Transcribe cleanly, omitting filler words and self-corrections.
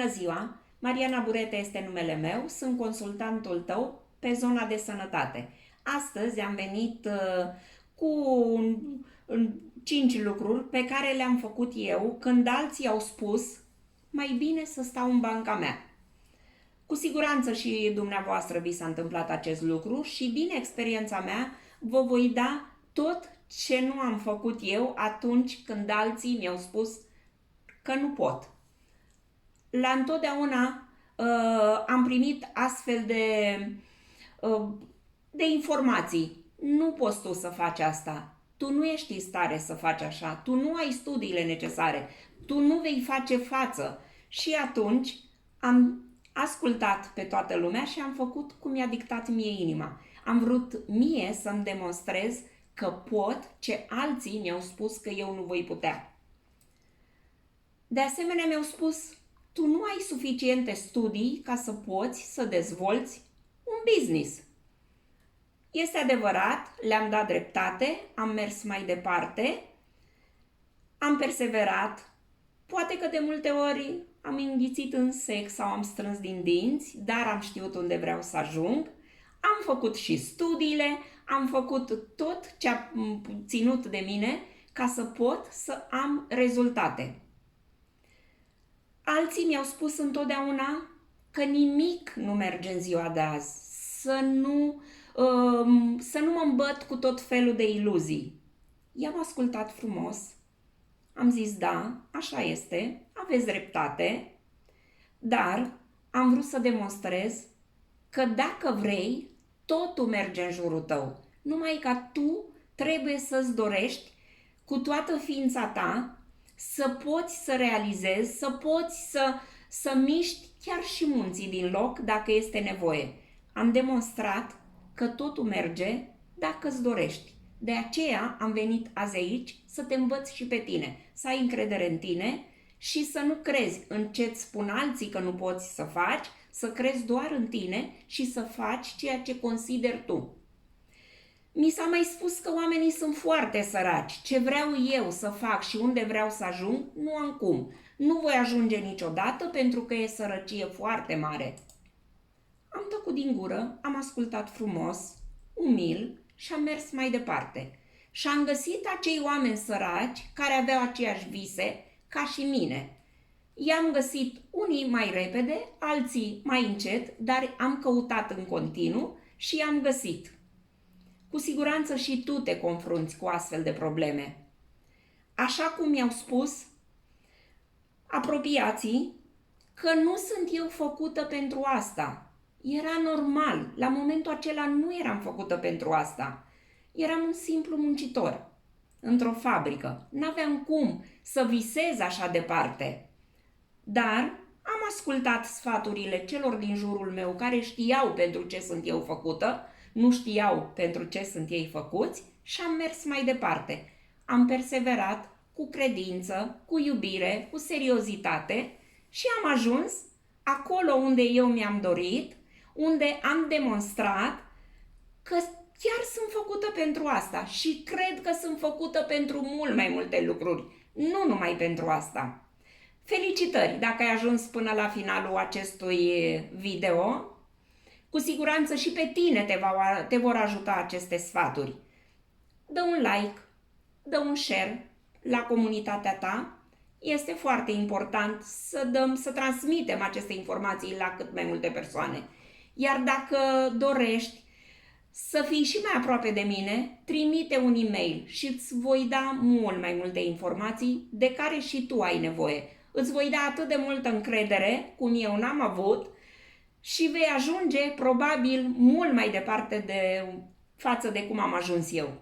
Bună ziua! Mariana Burete este numele meu, sunt consultantul tău pe zona de sănătate. Astăzi am venit cu 5 lucruri pe care le-am făcut eu când alții au spus mai bine să stau în banca mea. Cu siguranță și dumneavoastră vi s-a întâmplat acest lucru și din experiența mea vă voi da tot ce nu am făcut eu atunci când alții mi-au spus că nu pot. La întotdeauna am primit astfel de informații. Nu poți tu să faci asta. Tu nu ești în stare să faci așa. Tu nu ai studiile necesare. Tu nu vei face față. Și atunci am ascultat pe toată lumea și am făcut cum mi-a dictat mie inima. Am vrut mie să-mi demonstrez că pot ce alții mi-au spus că eu nu voi putea. De asemenea, mi-au spus: tu nu ai suficiente studii ca să poți să dezvolți un business. Este adevărat, le-am dat dreptate, am mers mai departe, am perseverat, poate că de multe ori am înghițit în sex sau am strâns din dinți, dar am știut unde vreau să ajung, am făcut și studiile, am făcut tot ce a ținut de mine ca să pot să am rezultate. Alții mi-au spus întotdeauna că nimic nu merge în ziua de azi, să nu mă îmbăt cu tot felul de iluzii. I-am ascultat frumos, am zis da, așa este, aveți dreptate, dar am vrut să demonstrez că dacă vrei, totul merge în jurul tău, numai că tu trebuie să-ți dorești cu toată ființa ta să poți să realizezi, să poți să miști chiar și munții din loc dacă este nevoie. Am demonstrat că totul merge dacă îți dorești. De aceea am venit azi aici să te învăț și pe tine, să ai încredere în tine și să nu crezi în ce îți spun alții că nu poți să faci, să crezi doar în tine și să faci ceea ce consideri tu. Mi s-a mai spus că oamenii sunt foarte săraci. Ce vreau eu să fac și unde vreau să ajung, nu am cum. Nu voi ajunge niciodată pentru că e sărăcie foarte mare. Am tăcut din gură, am ascultat frumos, umil și am mers mai departe. Și am găsit acei oameni săraci care aveau aceeași vise ca și mine. I-am găsit unii mai repede, alții mai încet, dar am căutat în continuu și i-am găsit. Cu siguranță și tu te confrunți cu astfel de probleme. Așa cum mi-au spus apropiații că nu sunt eu făcută pentru asta. Era normal, la momentul acela nu eram făcută pentru asta. Eram un simplu muncitor într-o fabrică. N-aveam cum să visez așa departe. Dar am ascultat sfaturile celor din jurul meu care știau pentru ce sunt eu făcută, nu știau pentru ce sunt ei făcuți și am mers mai departe. Am perseverat cu credință, cu iubire, cu seriozitate și am ajuns acolo unde eu mi-am dorit, unde am demonstrat că chiar sunt făcută pentru asta și cred că sunt făcută pentru mult mai multe lucruri, nu numai pentru asta. Felicitări dacă ai ajuns până la finalul acestui video. Cu siguranță și pe tine te vor ajuta aceste sfaturi. Dă un like, dă un share la comunitatea ta. Este foarte important să transmitem aceste informații la cât mai multe persoane. Iar dacă dorești să fii și mai aproape de mine, trimite un e-mail și îți voi da mult mai multe informații de care și tu ai nevoie. Îți voi da atât de multă încredere cum eu n-am avut și vei ajunge probabil mult mai departe față de cum am ajuns eu.